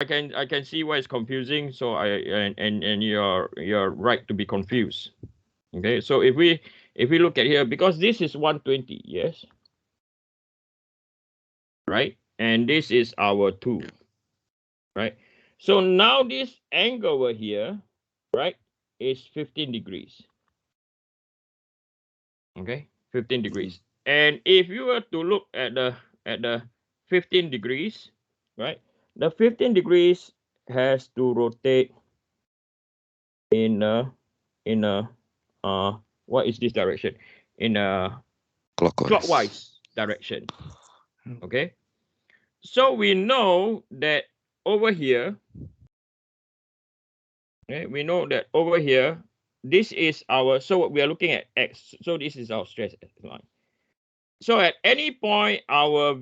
can see why it's confusing. So and you're right to be confused. Okay, so if we look at here, because this is 120, yes, right, and this is our 2, right? So now this angle over here, right, is 15 degrees. Okay, 15 degrees. And if you were to look at the 15 degrees, right, the 15 degrees has to rotate in a what is this direction? In a clockwise direction. Okay, so we know that over here, okay, we know that over here, this is our, so we are looking at x, so this is our stress line. So at any point, our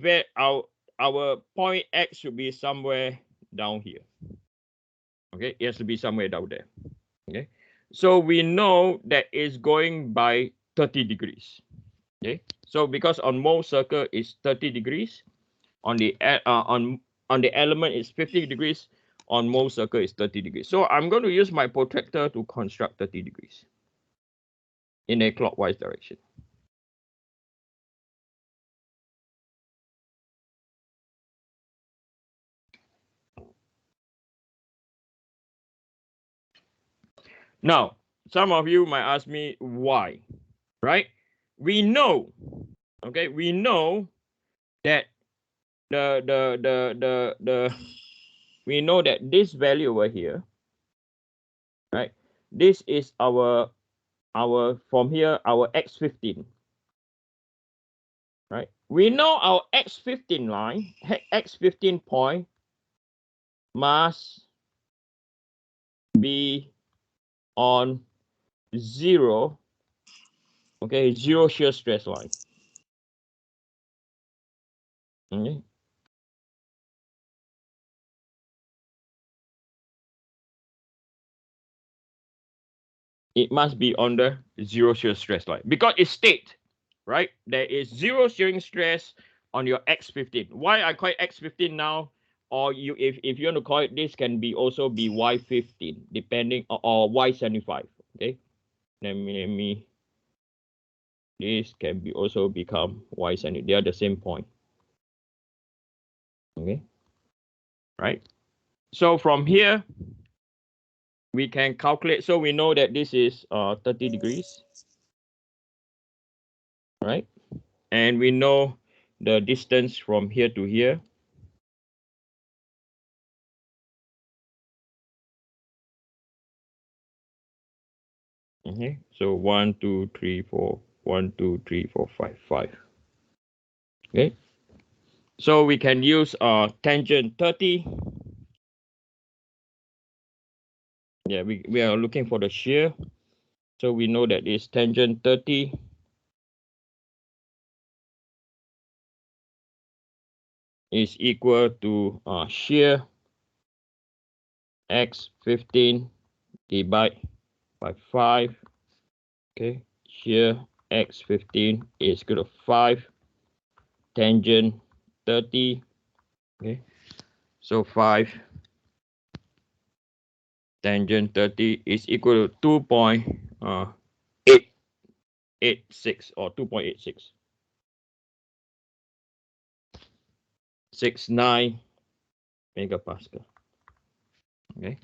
point x should be somewhere down here. Okay, it has to be somewhere down there. Okay, so we know that it's going by 30 degrees. Okay, so because on mole circle is 30 degrees, on the element is 50 degrees, on mole circle is 30 degrees. So I'm going to use my protractor to construct 30 degrees in a clockwise direction. Now, some of you might ask me why, right? We know, okay, we know that we know that this value over here, right? This is our from here, our x15, right? We know our x15 line, x15 point must be on 0, okay, 0 shear stress line. Okay. It must be on the 0 shear stress line because it states, right, there is 0 shearing stress on your x15. Why I call it x15 now, or you if you want to call it, this can be also be y15 depending, or y75. Okay, let me this can be also become y75. They are the same point. Okay, right? So from here we can calculate. So we know that this is 30 degrees, right? And we know the distance from here to here. Okay, so 1, 2, 3, 4, 1, 2, 3, 4, 5, 5. Okay, so we can use tangent 30. Yeah, we are looking for the shear. So we know that it's tangent 30 is equal to shear x15 divided by 5. Okay, shear x15 is equal to 5 tangent 30. Okay, so 5 tangent 30 is equal to 2.886 or 2.86. 69 megapascal. Okay,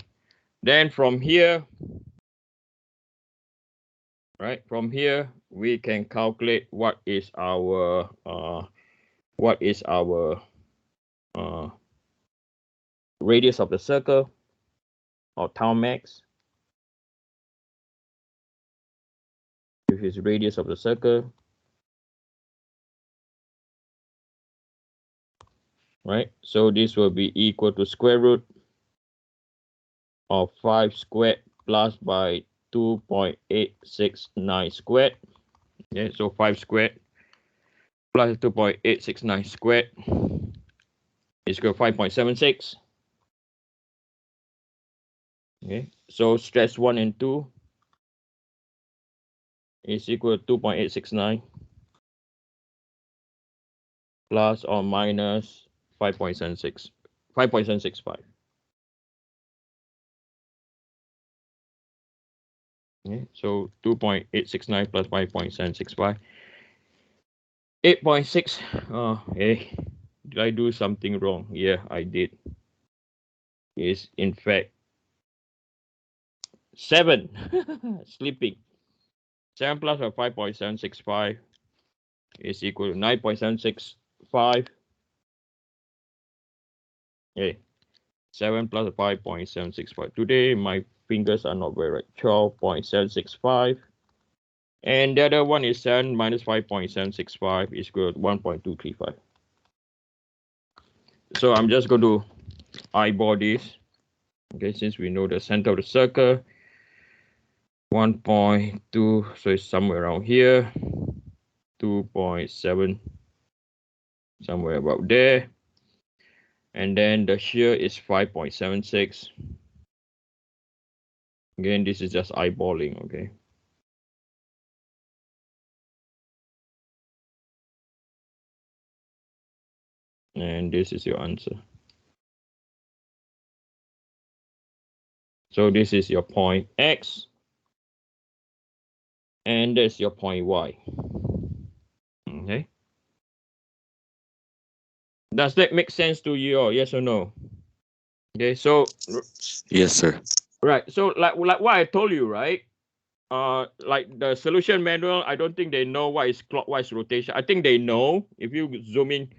then from here, right, from here we can calculate what is our radius of the circle, or tau max. This is radius of the circle, right? So this will be equal to square root of 5 squared plus by 2.869 squared. Okay, so 5 squared plus 2.869 squared is equal to 5.76. Okay, so stress 1 and 2 is equal to 2.869 plus or minus 5.76, 5.765. Okay, so 2.869 plus 5.765. 8.6. Oh, hey, did I do something wrong? Yeah, I did. Is in fact 7. Sleeping. 7 plus 5.765 is equal to 9.765. Hey, 7 plus 5.765. Today, my fingers are not very right. 12.765. And the other one is 7 minus 5.765 is equal to 1.235. So I'm just going to eyeball this. Okay, since we know the center of the circle, 1.2, so it's somewhere around here. 2.7, somewhere about there. And then the shear is 5.76. Again, this is just eyeballing, okay? And this is your answer. So this is your point X. And that's your point Y. Okay. Does that make sense to you, or yes or no? Okay, so Yes, sir. right. So like what I told you, right? Like the solution manual, I don't think they know what is clockwise rotation. I think they know. If you zoom in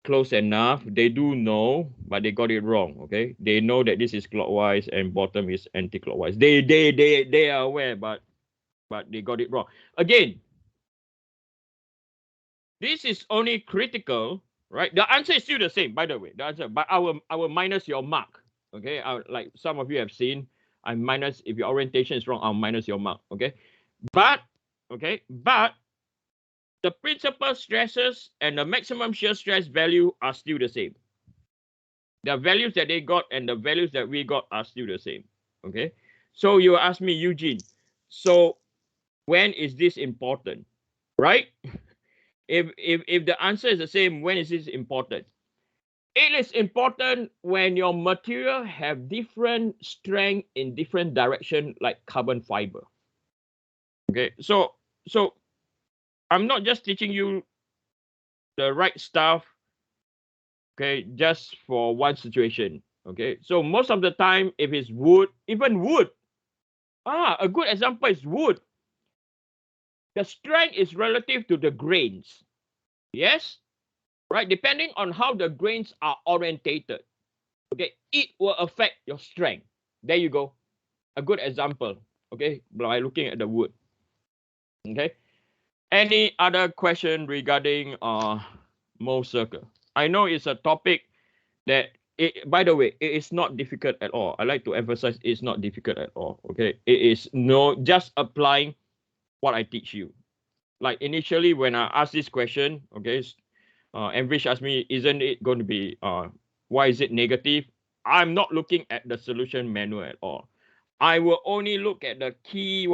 close enough, they do know, but they got it wrong. Okay, they know that this is clockwise and bottom is anti-clockwise. They are aware, but they got it wrong. Again, this is only critical, right? The answer is still the same, by the way. The answer, but I will minus your mark. Okay, like some of you have seen, I minus, if your orientation is wrong, I'll minus your mark. Okay, but the principal stresses and the maximum shear stress value are still the same. The values that they got and the values that we got are still the same. Okay, so you ask me, Eugene, so when is this important, right? If the answer is the same, when is this important? It is important when your material have different strength in different direction, like carbon fiber. Okay, so I'm not just teaching you the right stuff, okay, just for one situation. Okay, so most of the time, if it's wood, even wood, a good example is wood. The strength is relative to the grains. Yes, right? Depending on how the grains are orientated, okay, it will affect your strength. There you go. A good example, okay, by looking at the wood. Okay. Any other question regarding Mohs circle? I know it's a topic that, by the way, it is not difficult at all. I like to emphasize it's not difficult at all. Okay. It is just applying what I teach you. Like initially when I asked this question, okay, Enrich asked me, isn't it going to be, why is it negative? I'm not looking at the solution manual at all. I will only look at the key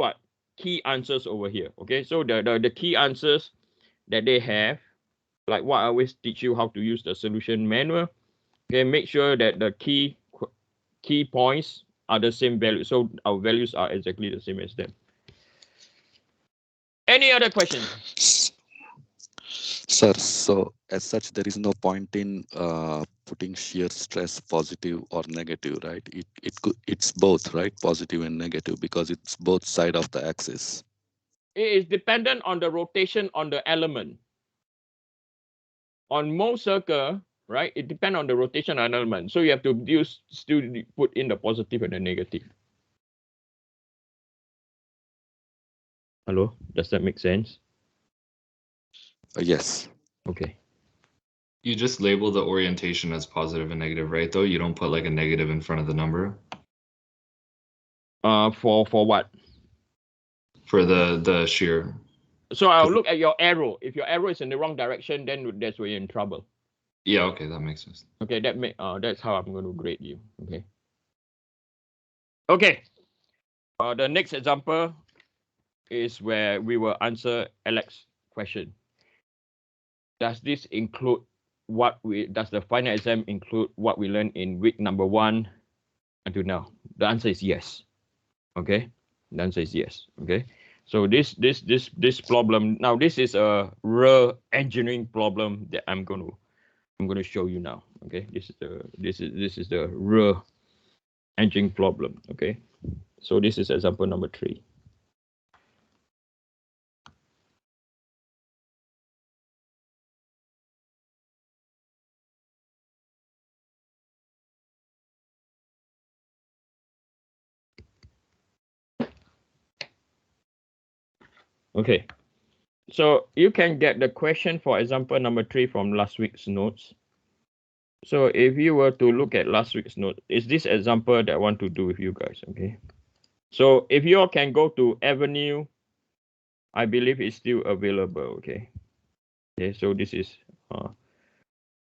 answers over here. Okay, so the key answers that they have, like what I always teach you how to use the solution manual. Okay, make sure that the key points are the same value. So our values are exactly the same as them. Any other questions? Sir, so as such, there is no point in putting shear stress positive or negative, right? It's both, right? Positive and negative, because it's both side of the axis. It is dependent on the rotation on the element. On Mohs circle, right? It depends on the rotation on element. So you have to still put in the positive and the negative. Hello, does that make sense? Yes. Okay. You just label the orientation as positive and negative, right? Though you don't put like a negative in front of the number. For what? For the shear. So I'll look at your arrow. If your arrow is in the wrong direction, then that's where you're in trouble. Yeah, okay, that makes sense. Okay, that's how I'm going to grade you. Okay. Okay. The next example is where we will answer Alex's question. Does this include does the final exam include what we learned in week number 1 until now? The answer is yes. Okay. The answer is yes. Okay. So this problem, now this is a real engineering problem that I'm going to show you now. Okay. This is the real engineering problem. Okay. So this is example number 3. Okay. So you can get the question for example number 3 from last week's notes. So if you were to look at last week's note, is this example that I want to do with you guys, okay? So if you all can go to Avenue, I believe it's still available, okay? Okay, so this is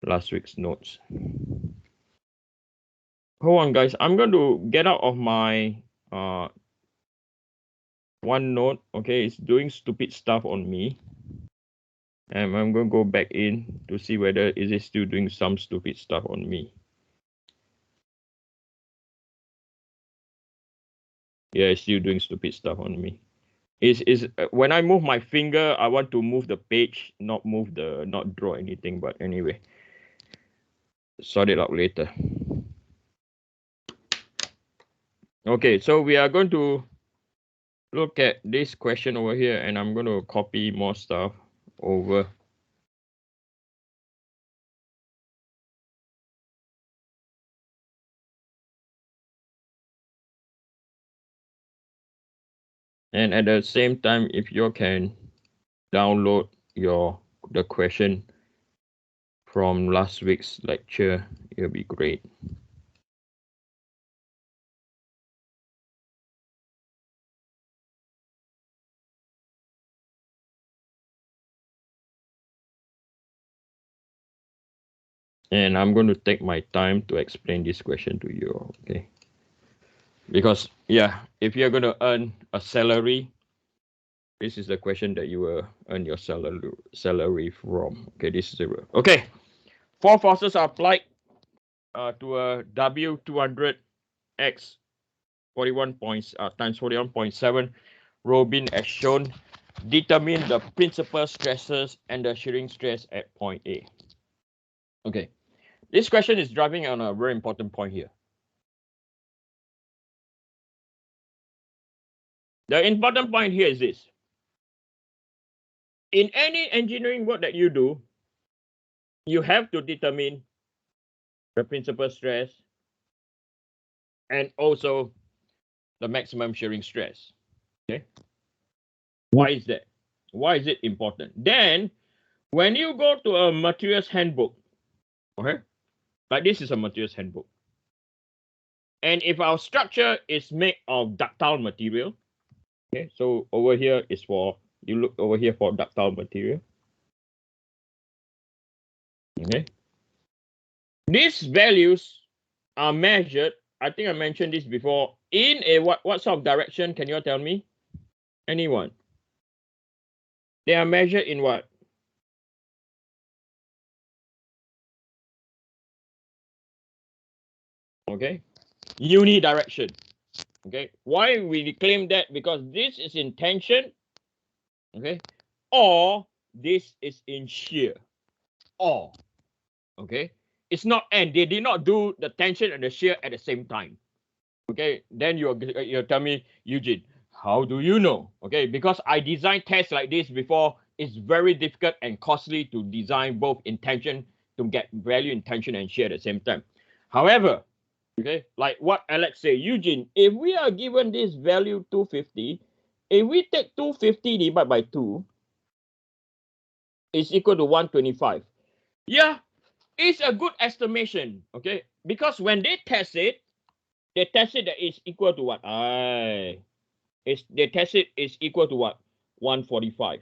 last week's notes. Hold on, guys. I'm going to get out of my OneNote, okay? It's doing stupid stuff on me. And I'm going to go back in to see whether is it still doing some stupid stuff on me. Yeah, it's still doing stupid stuff on me. Is when I move my finger, I want to move the page, not draw anything. But anyway, sort it out later. Okay, so we are going to look at this question over here, and I'm going to copy more stuff over. And at the same time, if you can download the question from last week's lecture, it'll be great. And I'm going to take my time to explain this question to you, okay? Because, yeah, if you're going to earn a salary, this is the question that you will earn your salary from. Okay, this is the rule. Okay, 4 forces are applied to a W200 X 41 points times 41.7 rho beam as shown. Determine the principal stresses and the shearing stress at point A. Okay, this question is driving on a very important point here. The important point here is this. In any engineering work that you do, you have to determine the principal stress and also the maximum shearing stress. Okay. Why is that? Why is it important? Then, when you go to a materials handbook, okay, like this is a materials handbook. And if our structure is made of ductile material, okay, so over here is for, you look over here for ductile material. Okay. These values are measured, I think I mentioned this before, in a what sort of direction? Can you all tell me? Anyone? They are measured in what? Okay. Unidirection. Okay. Why we claim that? Because this is in tension. Okay. Or this is in shear. Or. Okay. It's not and. They did not do the tension and the shear at the same time. Okay. Then you'll tell me, Eugene, how do you know? Okay. Because I designed tests like this before. It's very difficult and costly to design both in tension to get value in tension and shear at the same time. However, okay, like what Alex say, Eugene, if we are given this value 250, if we take 250 divided by 2, is equal to 125. Yeah, it's a good estimation, okay? Because when they test it that it's equal to what? They test it is equal to what? 145.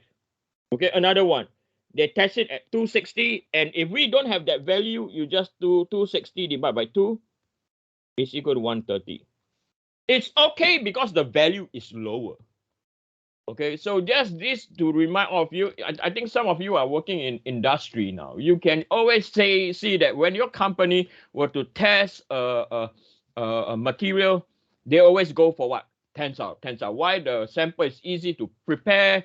Okay, another one. They test it at 260, and if we don't have that value, you just do 260 divided by 2 is equal to 130. It's okay because the value is lower. Okay, so just this to remind all of you, I think some of you are working in industry now. You can always see that when your company were to test a material, they always go for what? Tensile. Why the sample is easy to prepare,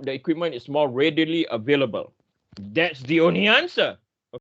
the equipment is more readily available. That's the only answer.